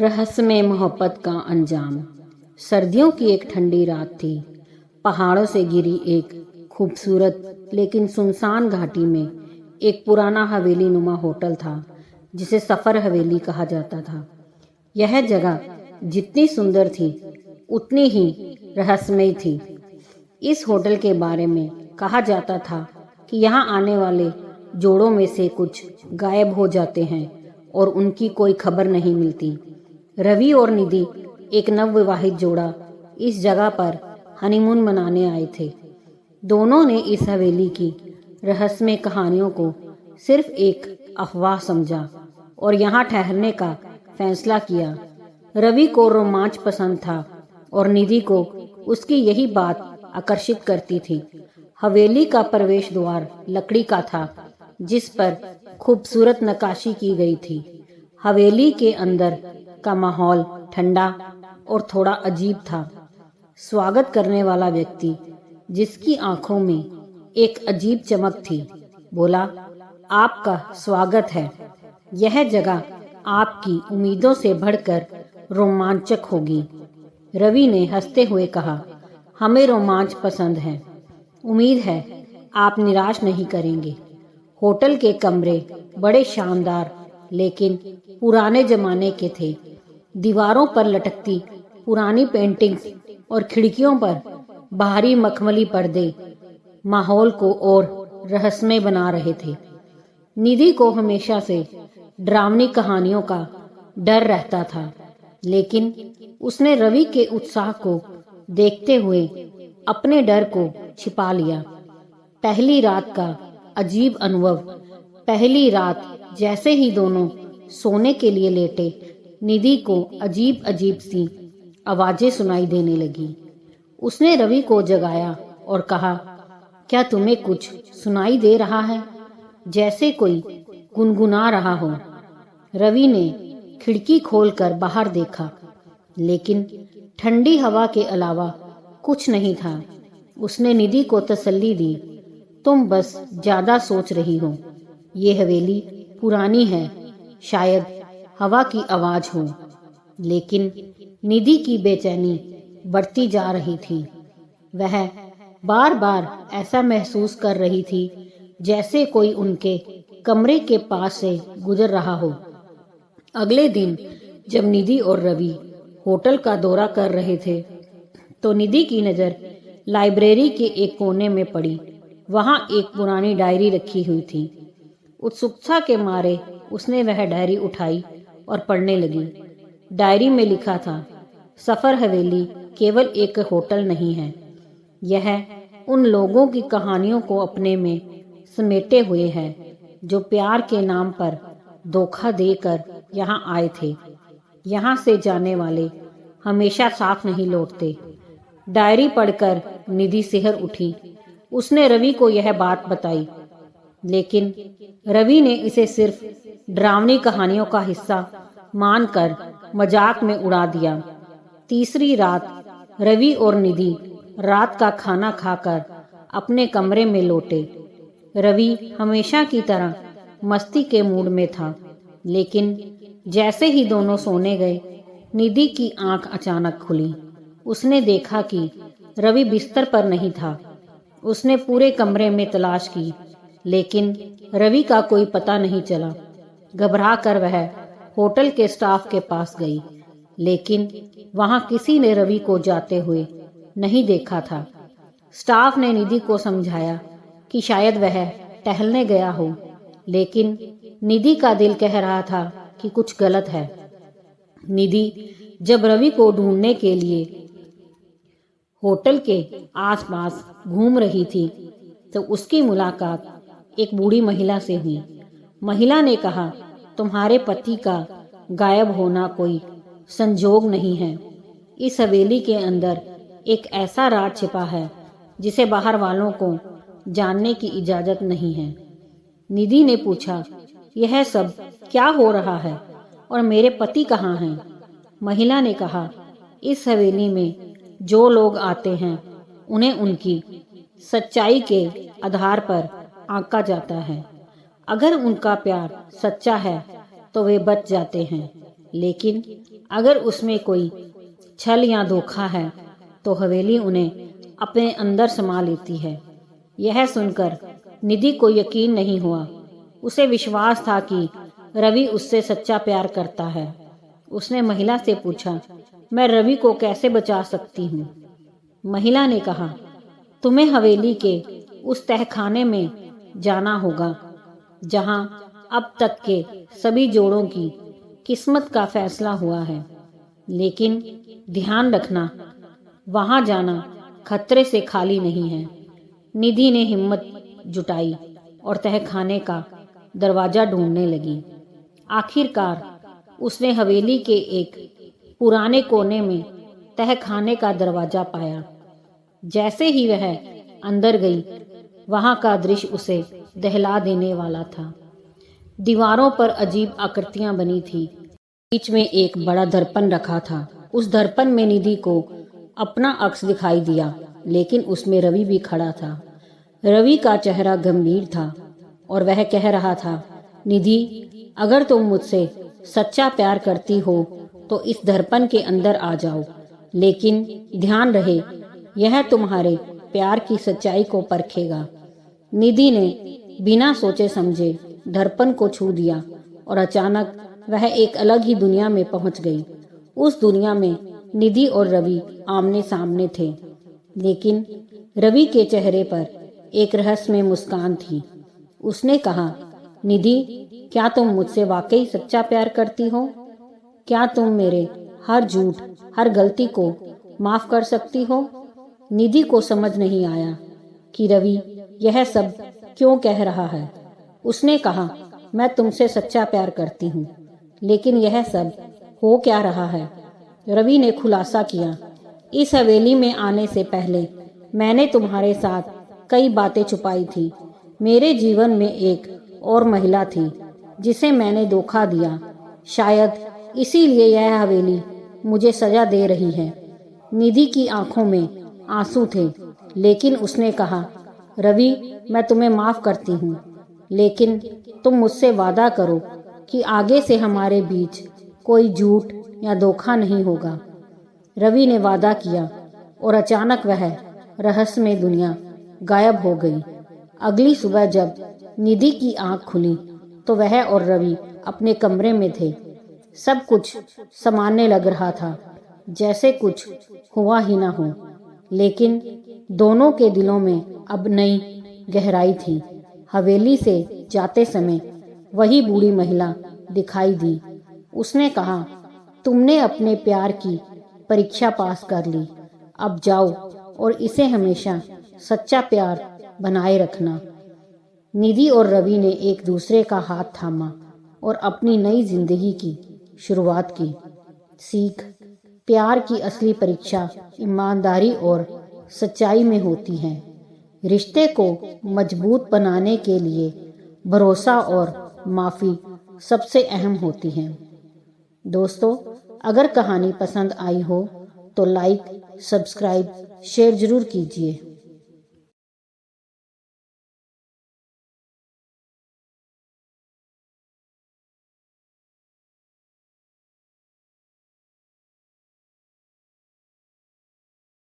रहस्यमय मोहब्बत का अंजाम। सर्दियों की एक ठंडी रात थी। पहाड़ों से घिरी एक खूबसूरत लेकिन सुनसान घाटी में एक पुराना हवेली नुमा होटल था जिसे सफर हवेली कहा जाता था। यह जगह जितनी सुंदर थी उतनी ही रहस्यमय थी। इस होटल के बारे में कहा जाता था कि यहाँ आने वाले जोड़ों में से कुछ गायब हो जाते हैं और उनकी कोई खबर नहीं मिलती। रवि और निधि एक नवविवाहित जोड़ा इस जगह पर हनीमून मनाने आए थे। दोनों ने इस हवेली की रहस्यमय कहानियों को सिर्फ एक अफवाह समझा और यहाँ ठहरने का फैसला किया। रवि को रोमांच पसंद था और निधि को उसकी यही बात आकर्षित करती थी। हवेली का प्रवेश द्वार लकड़ी का था जिस पर खूबसूरत नक्काशी की गई थी। हवेली के अंदर का माहौल ठंडा और थोड़ा अजीब था। स्वागत करने वाला व्यक्ति, जिसकी आंखों में एक अजीब चमक थी, बोला, आपका स्वागत है। यह जगह आपकी उम्मीदों से बढ़कर रोमांचक होगी। रवि ने हंसते हुए कहा, हमें रोमांच पसंद है। उम्मीद है आप निराश नहीं करेंगे। होटल के कमरे बड़े शानदार लेकिन पुराने जमाने के थे। दीवारों पर लटकती पुरानी पेंटिंग्स और खिड़कियों पर बाहरी मखमली पर्दे माहौल को और रहस्यमय बना रहे थे। निधि को हमेशा से डरावनी कहानियों का डर रहता था, लेकिन उसने रवि के उत्साह को देखते हुए अपने डर को छिपा लिया। पहली रात का अजीब अनुभव। पहली रात जैसे ही दोनों सोने के लिए लेटे, निधि को अजीब अजीब सी आवाजें सुनाई देने लगी। उसने रवि को जगाया और कहा, क्या तुम्हें कुछ सुनाई दे रहा है? जैसे कोई गुनगुना रहा हो। रवि ने खिड़की खोलकर बाहर देखा, लेकिन ठंडी हवा के अलावा कुछ नहीं था। उसने निधि को तसल्ली दी, तुम बस ज्यादा सोच रही हो। ये हवेली पुरानी है, शायद हवा की आवाज हो। लेकिन निधि की बेचैनी बढ़ती जा रही थी। वह बार बार ऐसा महसूस कर रही थी जैसे कोई उनके कमरे के पास से गुजर रहा हो। अगले दिन जब निधि और रवि होटल का दौरा कर रहे थे, तो निधि की नजर लाइब्रेरी के एक कोने में पड़ी। वहां एक पुरानी डायरी रखी हुई थी। उत्सुकता के मारे उसने वह डायरी उठाई और पढ़ने लगी। डायरी में लिखा था, सफर हवेली केवल एक होटल नहीं है, यह उन लोगों की कहानियों को अपने में समेटे हुए है जो प्यार के नाम पर धोखा देकर यहाँ आए थे। यहाँ से जाने वाले हमेशा साथ नहीं लौटते। डायरी पढ़कर निधि सिहर उठी। उसने रवि को यह बात बताई, लेकिन रवि ने इसे सिर्फ डरावनी कहानियों का हिस्सा मानकर मजाक में उड़ा दिया। तीसरी रात रवि और निधि रात का खाना खाकर अपने कमरे में लौटे। रवि हमेशा की तरह मस्ती के मूड में था, लेकिन जैसे ही दोनों सोने गए, निधि की आंख अचानक खुली। उसने देखा कि रवि बिस्तर पर नहीं था। उसने पूरे कमरे में तलाश की, लेकिन रवि का कोई पता नहीं चला। घबरा कर वह होटल के स्टाफ के पास गई, लेकिन वहां किसी ने रवि को जाते हुए नहीं देखा था। स्टाफ ने निधि को समझाया कि शायद वह टहलने गया हो, लेकिन निधि का दिल कह रहा था कि कुछ गलत है। निधि जब रवि को ढूंढने के लिए होटल के आसपास घूम रही थी, तो उसकी मुलाकात एक बूढ़ी महिला से हुई। महिला ने कहा, तुम्हारे पति का गायब होना कोई संजोग नहीं है। इस हवेली के अंदर एक ऐसा राज छिपा है जिसे बाहर वालों को जानने की इजाजत नहीं है। निधि ने पूछा, यह सब क्या हो रहा है और मेरे पति कहाँ हैं? महिला ने कहा, इस हवेली में जो लोग आते हैं उन्हें उनकी सच्चाई के आधार पर आंका जाता है। अगर उनका प्यार सच्चा है तो वे बच जाते हैं, लेकिन अगर उसमें कोई छल या धोखा है तो हवेली उन्हें अपने अंदर समा लेती है। यह सुनकर निधि को यकीन नहीं हुआ। उसे विश्वास था कि रवि उससे सच्चा प्यार करता है। उसने महिला से पूछा, मैं रवि को कैसे बचा सकती हूँ? महिला ने कहा, तुम्हें हवेली के उस तहखाने में जाना होगा जहां अब तक के सभी जोड़ों की किस्मत का फैसला हुआ है। लेकिन ध्यान रखना, वहां जाना खतरे से खाली नहीं है। निधि ने हिम्मत जुटाई और तहखाने का दरवाजा ढूंढने लगी। आखिरकार उसने हवेली के एक पुराने कोने में तहखाने का दरवाजा पाया। जैसे ही वह अंदर गई, वहां का दृश्य उसे दहला देने वाला था। दीवारों पर अजीब आकृतियां बनी थी। बीच में एक बड़ा दर्पण रखा था। उस दर्पण में निधि को अपना अक्स दिखाई दिया, लेकिन उसमें रवि भी खड़ा था। रवि का चेहरा गंभीर था और वह कह रहा था, निधि, अगर तुम मुझसे सच्चा प्यार करती हो तो इस दर्पण के अंदर आ जाओ, लेकिन ध्यान रहे यह तुम्हारे प्यार की सच्चाई को परखेगा। निधि ने बिना सोचे समझे दर्पण को छू दिया और अचानक वह एक अलग ही दुनिया में पहुंच गई। उस दुनिया में निधि और रवि आमने सामने थे, लेकिन रवि के चेहरे पर एक रहस्यमय मुस्कान थी। उसने कहा, निधि, क्या तुम मुझसे वाकई सच्चा प्यार करती हो? क्या तुम मेरे हर झूठ, हर गलती को माफ कर सकती हो? निधि को समझ नहीं आया कि रवि यह सब क्यों कह रहा है। उसने कहा, मैं तुमसे सच्चा प्यार करती हूँ, लेकिन यह सब हो क्या रहा है? रवि ने खुलासा किया, इस हवेली में आने से पहले मैंने तुम्हारे साथ कई बातें छुपाई थी। मेरे जीवन में एक और महिला थी जिसे मैंने धोखा दिया। शायद इसीलिए यह हवेली मुझे सजा दे रही है। निधि की आंखों में आंसू थे, लेकिन उसने कहा, रवि, मैं तुम्हें माफ करती हूँ, लेकिन तुम मुझसे वादा करो कि आगे से हमारे बीच कोई झूठ या धोखा नहीं होगा। रवि ने वादा किया और अचानक वह रहस्यमय दुनिया गायब हो गई। अगली सुबह जब निधि की आंख खुली तो वह और रवि अपने कमरे में थे। सब कुछ सामान्य लग रहा था, जैसे कुछ हुआ ही ना हो, लेकिन दोनों के दिलों में अब नई गहराई थी। हवेली से जाते समय वही बूढ़ी महिला दिखाई दी। उसने कहा, तुमने अपने प्यार की परीक्षा पास कर ली। अब जाओ और इसे हमेशा सच्चा प्यार बनाए रखना। निधि और रवि ने एक दूसरे का हाथ थामा और अपनी नई जिंदगी की शुरुआत की। सीख, प्यार की असली परीक्षा ईमानदारी और सच्चाई में होती है। रिश्ते को मजबूत बनाने के लिए भरोसा और माफ़ी सबसे अहम होती है। दोस्तों, अगर कहानी पसंद आई हो तो लाइक, सब्सक्राइब, शेयर जरूर कीजिए।